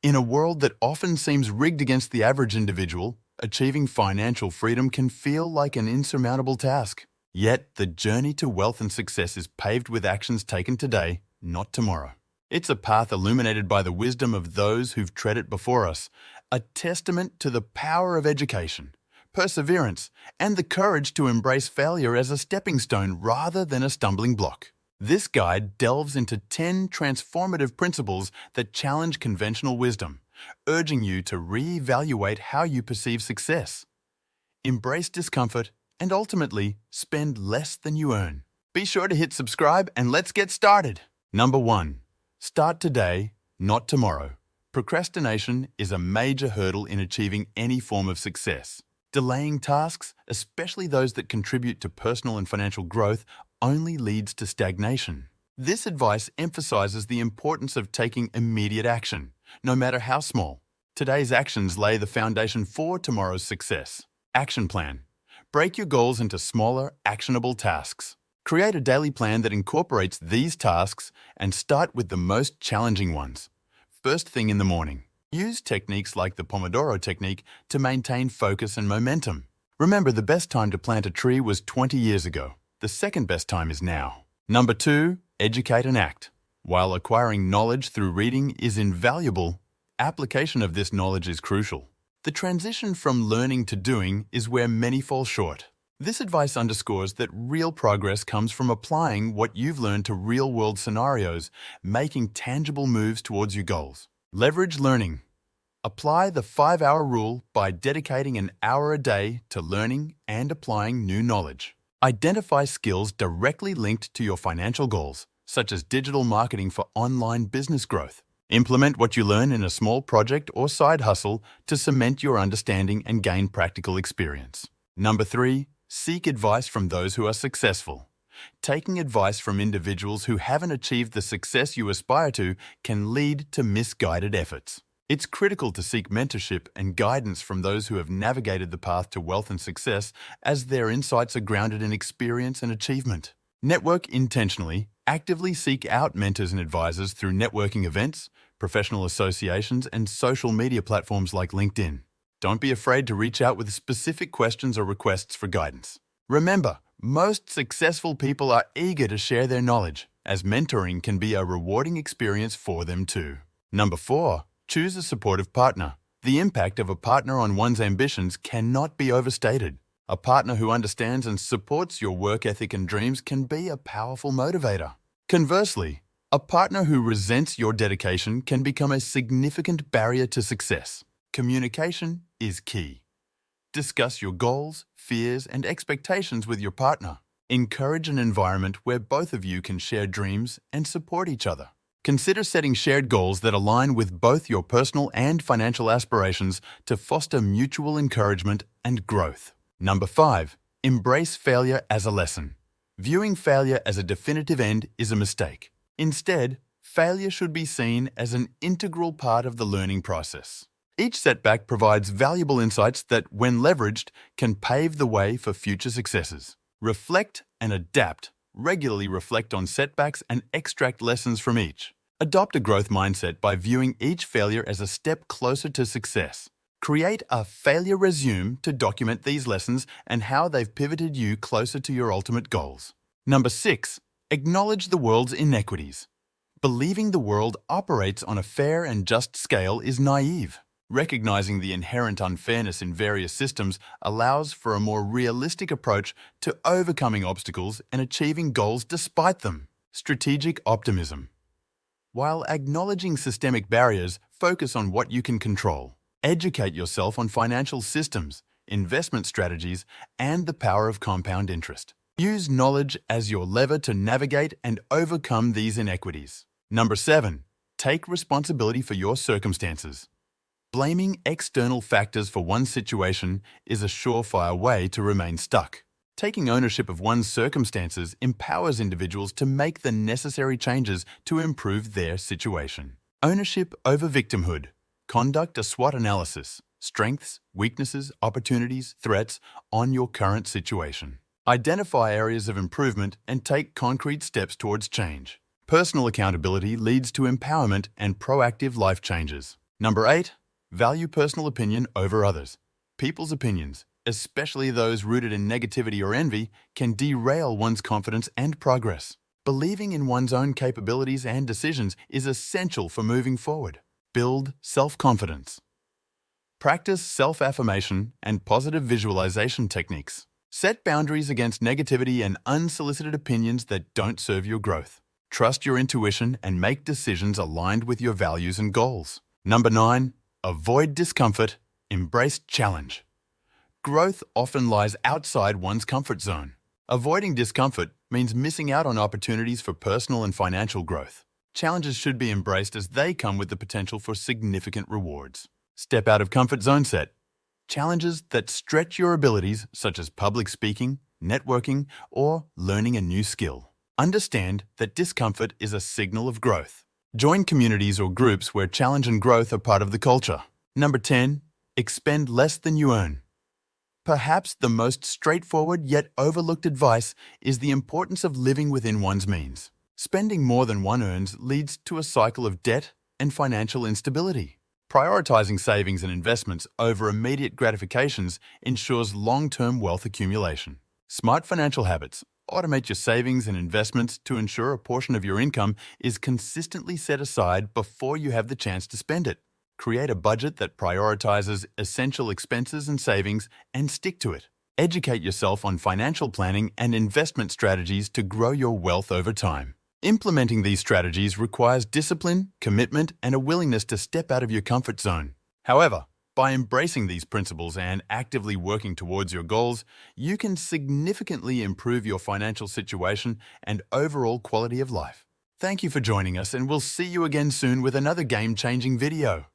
In a world that often seems rigged against the average individual, achieving financial freedom can feel like an insurmountable task. Yet, the journey to wealth and success is paved with actions taken today, not tomorrow. It's a path illuminated by the wisdom of those who've tread it before us, a testament to the power of education, perseverance, and the courage to embrace failure as a stepping stone rather than a stumbling block. This guide delves into 10 transformative principles that challenge conventional wisdom, urging you to reevaluate how you perceive success, embrace discomfort, and ultimately spend less than you earn. Be sure to hit subscribe and let's get started. Number 1. Start today, not tomorrow. Procrastination is a major hurdle in achieving any form of success. Delaying tasks, especially those that contribute to personal and financial growth, only leads to stagnation. This advice emphasizes the importance of taking immediate action, no matter how small. Today's actions lay the foundation for tomorrow's success. Action plan. Break your goals into smaller, actionable tasks. Create a daily plan that incorporates these tasks and start with the most challenging ones. First thing in the morning. Use techniques like the Pomodoro technique to maintain focus and momentum. Remember, the best time to plant a tree was 20 years ago. The second best time is now. Number 2, educate and act. While acquiring knowledge through reading is invaluable, application of this knowledge is crucial. The transition from learning to doing is where many fall short. This advice underscores that real progress comes from applying what you've learned to real-world scenarios, making tangible moves towards your goals. Leverage learning. Apply the 5-hour rule by dedicating an hour a day to learning and applying new knowledge. Identify skills directly linked to your financial goals, such as digital marketing for online business growth. Implement what you learn in a small project or side hustle to cement your understanding and gain practical experience. Number 3, seek advice from those who are successful. Taking advice from individuals who haven't achieved the success you aspire to can lead to misguided efforts. It's critical to seek mentorship and guidance from those who have navigated the path to wealth and success, as their insights are grounded in experience and achievement. Network intentionally. Actively seek out mentors and advisors through networking events, professional associations, and social media platforms like LinkedIn. Don't be afraid to reach out with specific questions or requests for guidance. Remember, most successful people are eager to share their knowledge, as mentoring can be a rewarding experience for them too. Number 4. Choose a supportive partner. The impact of a partner on one's ambitions cannot be overstated. A partner who understands and supports your work ethic and dreams can be a powerful motivator. Conversely, a partner who resents your dedication can become a significant barrier to success. Communication is key. Discuss your goals, fears, and expectations with your partner. Encourage an environment where both of you can share dreams and support each other. Consider setting shared goals that align with both your personal and financial aspirations to foster mutual encouragement and growth. Number 5. Embrace failure as a lesson. Viewing failure as a definitive end is a mistake. Instead, failure should be seen as an integral part of the learning process. Each setback provides valuable insights that, when leveraged, can pave the way for future successes. Reflect and adapt. Regularly reflect on setbacks and extract lessons from each. Adopt a growth mindset by viewing each failure as a step closer to success. Create a failure resume to document these lessons and how they've pivoted you closer to your ultimate goals. Number 6. Acknowledge the world's inequities. Believing the world operates on a fair and just scale is naive. Recognizing the inherent unfairness in various systems allows for a more realistic approach to overcoming obstacles and achieving goals despite them. Strategic optimism. While acknowledging systemic barriers, focus on what you can control. Educate yourself on financial systems, investment strategies, and the power of compound interest. Use knowledge as your lever to navigate and overcome these inequities. Number 7. Take responsibility for your circumstances. Blaming external factors for one's situation is a surefire way to remain stuck. Taking ownership of one's circumstances empowers individuals to make the necessary changes to improve their situation. Ownership over victimhood. Conduct a SWOT analysis, strengths, weaknesses, opportunities, threats on your current situation. Identify areas of improvement and take concrete steps towards change. Personal accountability leads to empowerment and proactive life changes. Number 8. Value personal opinion over others. People's opinions, especially those rooted in negativity or envy, can derail one's confidence and progress. Believing in one's own capabilities and decisions is essential for moving forward. Build self-confidence. Practice self-affirmation and positive visualization techniques. Set boundaries against negativity and unsolicited opinions that don't serve your growth. Trust your intuition and make decisions aligned with your values and goals. Number 9. Avoid discomfort, embrace challenge. Growth often lies outside one's comfort zone. Avoiding discomfort means missing out on opportunities for personal and financial growth. Challenges should be embraced as they come with the potential for significant rewards. Step out of comfort zone set. Challenges that stretch your abilities, such as public speaking, networking, or learning a new skill. Understand that discomfort is a signal of growth. Join communities or groups where challenge and growth are part of the culture. Number 10. Expend less than you earn. Perhaps the most straightforward yet overlooked advice is the importance of living within one's means. Spending more than one earns leads to a cycle of debt and financial instability. Prioritizing savings and investments over immediate gratifications ensures long-term wealth accumulation. Smart financial habits. Automate your savings and investments to ensure a portion of your income is consistently set aside before you have the chance to spend it. Create a budget that prioritizes essential expenses and savings and stick to it. Educate yourself on financial planning and investment strategies to grow your wealth over time. Implementing these strategies requires discipline, commitment, and a willingness to step out of your comfort zone. However, by embracing these principles and actively working towards your goals, you can significantly improve your financial situation and overall quality of life. Thank you for joining us, and we'll see you again soon with another game-changing video.